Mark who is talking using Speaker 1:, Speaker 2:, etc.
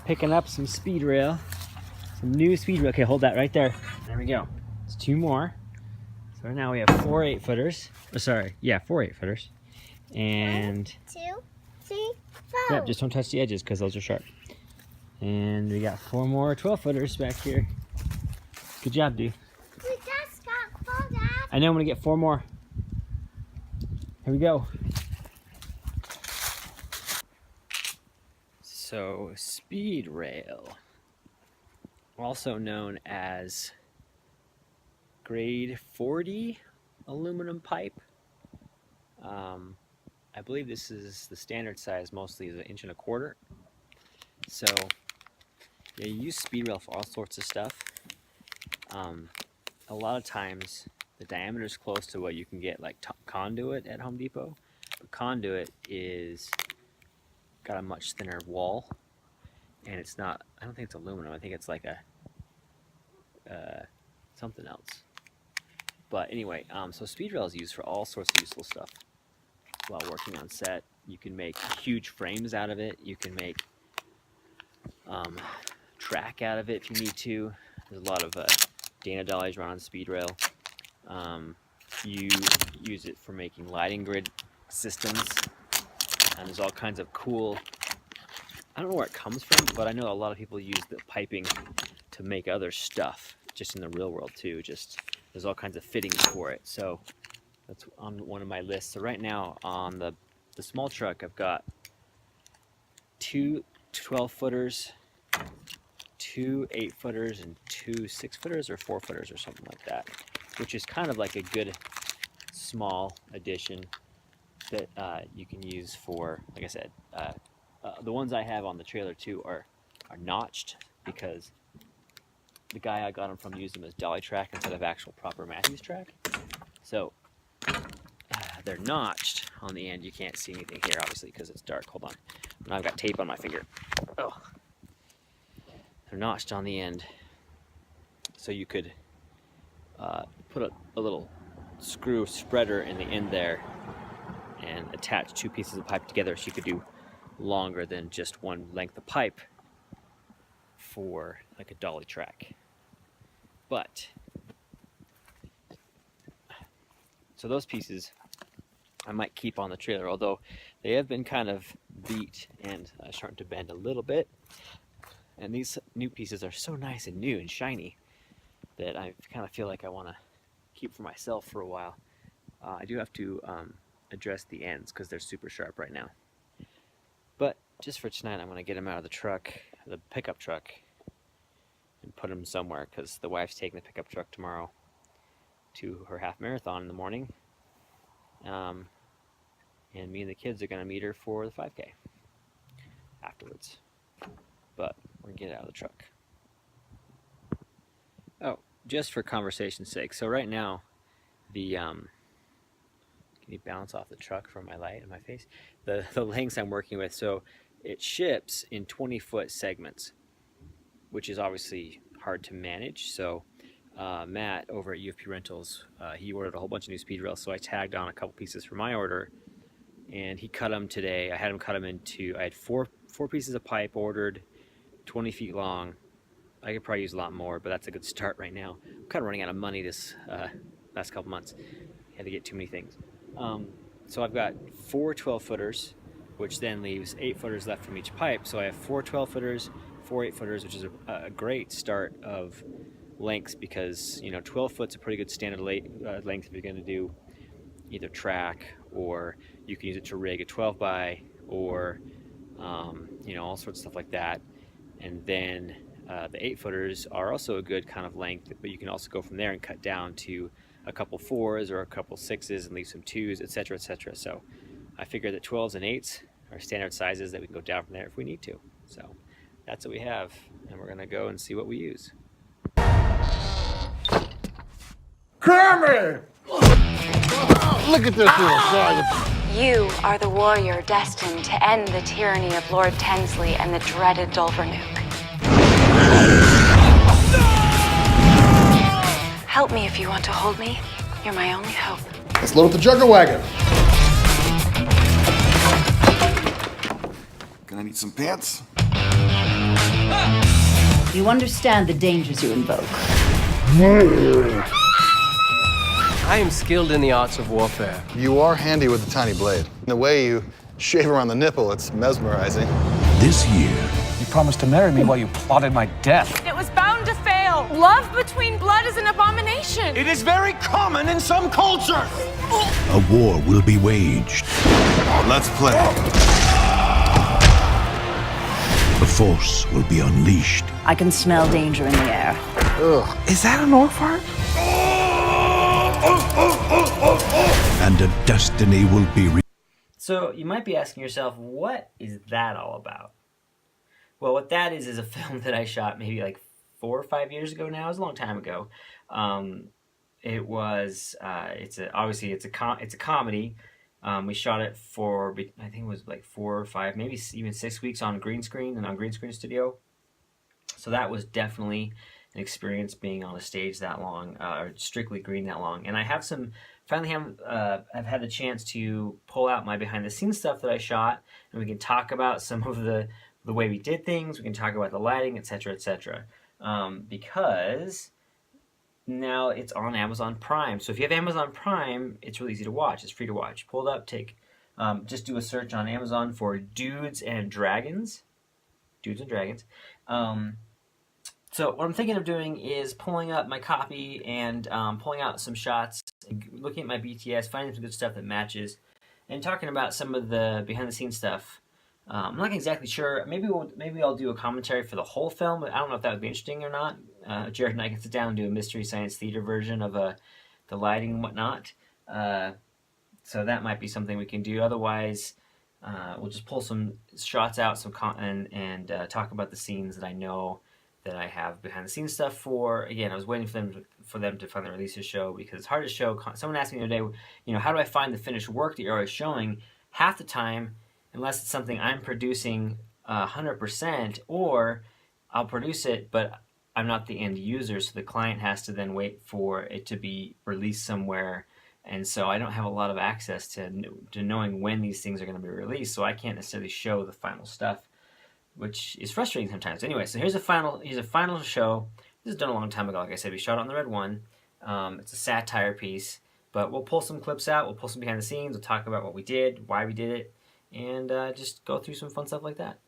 Speaker 1: picking up some speed rail. Some new speed rail. Okay, hold that right there. There we go. It's 2 more. So right now we have 4 8-footers. Oh, sorry, yeah, 4 8-footers. And
Speaker 2: 1, 2, 3, 4.
Speaker 1: yep, just don't touch the edges because those are sharp. And we got 4 more 12-footers back here. Good job, dude.
Speaker 2: We just got 4, Dad.
Speaker 1: I know I'm gonna get 4 more. Here we go. So, speed rail, also known as grade 40 aluminum pipe. I believe this is the standard size, mostly is 1 1/4 inches. So yeah, you use speed rail for all sorts of stuff. A lot of times the diameter is close to what you can get like conduit at Home Depot. But conduit is got a much thinner wall, and it's not, I don't think it's aluminum, I think it's like a something else. But anyway, so speed rail is used for all sorts of useful stuff while working on set. You can make huge frames out of it. You can make track out of it if you need to. There's a lot of Dana dollies run on speed rail. You use it for making lighting grid systems, and there's all kinds of cool, I don't know where it comes from, but I know a lot of people use the piping to make other stuff just in the real world too. Just there's all kinds of fittings for it, so that's on one of my lists. So right now on the small truck, I've got 2 12-footers, 2 8-footers, and 2 6-footers or 4-footers or something like that, which is kind of like a good small addition that you can use for, like I said, the ones I have on the trailer too are notched because the guy I got them from used them as dolly track instead of actual proper Matthews track. So they're notched on the end. You can't see anything here obviously because it's dark. Hold on. Now I've got tape on my finger. Oh, they're notched on the end, so you could put a little screw spreader in the end there and attach 2 pieces of pipe together, so you could do longer than just one length of pipe for like a dolly track. But so those pieces I might keep on the trailer, although they have been kind of beat and starting to bend a little bit. And these new pieces are so nice and new and shiny that I kind of feel like I want to keep for myself for a while. I do have to address the ends because they're super sharp right now. But just for tonight, I'm going to get them out of the truck, the pickup truck, and put them somewhere because the wife's taking the pickup truck tomorrow to her half marathon in the morning. And me and the kids are going to meet her for the 5K afterwards. But we're going to get it out of the truck. Oh, just for conversation's sake. So right now, the can you bounce off the truck from my light in my face? The lengths I'm working with, so it ships in 20-foot segments, which is obviously hard to manage. So Matt over at UFP Rentals, he ordered a whole bunch of new speed rails, so I tagged on a couple pieces for my order, and he cut them today. I had him cut them into, I had four pieces of pipe ordered, 20 feet long. I could probably use a lot more, but that's a good start right now. I'm kind of running out of money this last couple months. Had to get too many things. So I've got 4 12-footers, which then leaves 8-footers left from each pipe. So I have 4 12-footers, 4 8-footers, which is a great start of lengths because, you know, 12 foot's a pretty good standard length if you're going to do either track, or you can use it to rig a 12-by, or you know, all sorts of stuff like that. And then the 8-footers are also a good kind of length, but you can also go from there and cut down to a couple 4s or a couple 6s and leave some 2s, etc., etc. So I figure that 12s and 8s are standard sizes that we can go down from there if we need to. So that's what we have, and we're gonna go and see what we use.
Speaker 3: Kermit! Look at this little guy.
Speaker 4: You are the warrior destined to end the tyranny of Lord Tensley and the dreaded Dulvernuke. Help me if you want to hold me. You're my only hope.
Speaker 3: Let's load up the jugger wagon.
Speaker 5: Gonna need some pants. You understand the dangers you invoke.
Speaker 6: I am skilled in the arts of warfare.
Speaker 3: You are handy with the tiny blade. The way you shave around the nipple, it's mesmerizing.
Speaker 7: This year,
Speaker 8: You promised to marry me while you plotted my death.
Speaker 9: It was bound to fail. Love between blood is an abomination.
Speaker 8: It is very common in some cultures.
Speaker 7: a war will be waged.
Speaker 3: Let's play.
Speaker 7: The Force will be unleashed.
Speaker 5: I can smell danger in the air.
Speaker 8: Is that an orc fart?
Speaker 7: And a destiny will be
Speaker 1: So you might be asking yourself, what is that all about? Well, what that is a film that I shot maybe like 4 or 5 years ago now. It was a long time ago. It was obviously it's a comedy. We shot it for I think it was like 4 or 5, maybe even 6 weeks on green screen and on Green Screen Studio. So that was definitely an experience being on a stage that long, or strictly green that long. And I have I've had the chance to pull out my behind the scenes stuff that I shot, and we can talk about some of the way we did things. We can talk about the lighting, etc., etc. Because now it's on Amazon Prime. So if you have Amazon Prime, it's really easy to watch. It's free to watch. Pull it up, just do a search on Amazon for Dudes and Dragons. Dudes and Dragons. So what I'm thinking of doing is pulling up my copy and pulling out some shots, looking at my BTS, finding some good stuff that matches, and talking about some of the behind-the-scenes stuff. I'm not exactly sure. Maybe I'll do a commentary for the whole film. I don't know if that would be interesting or not. Jared and I can sit down and do a Mystery Science Theater version of the lighting and whatnot. So that might be something we can do. Otherwise, we'll just pull some shots out, and talk about the scenes that I know that I have behind the scenes stuff for. Again, I was waiting for them to finally release a show, because it's hard to show. Someone asked me the other day, how do I find the finished work that you're always showing? Half the time, unless it's something I'm producing 100%, or I'll produce it, but I'm not the end user, so the client has to then wait for it to be released somewhere. And so I don't have a lot of access to knowing when these things are going to be released, so I can't necessarily show the final stuff, which is frustrating sometimes. Anyway, so here's a final show. This was done a long time ago. Like I said, we shot it on the Red One. It's a satire piece, but we'll pull some clips out. We'll pull some behind the scenes. We'll talk about what we did, why we did it, and just go through some fun stuff like that.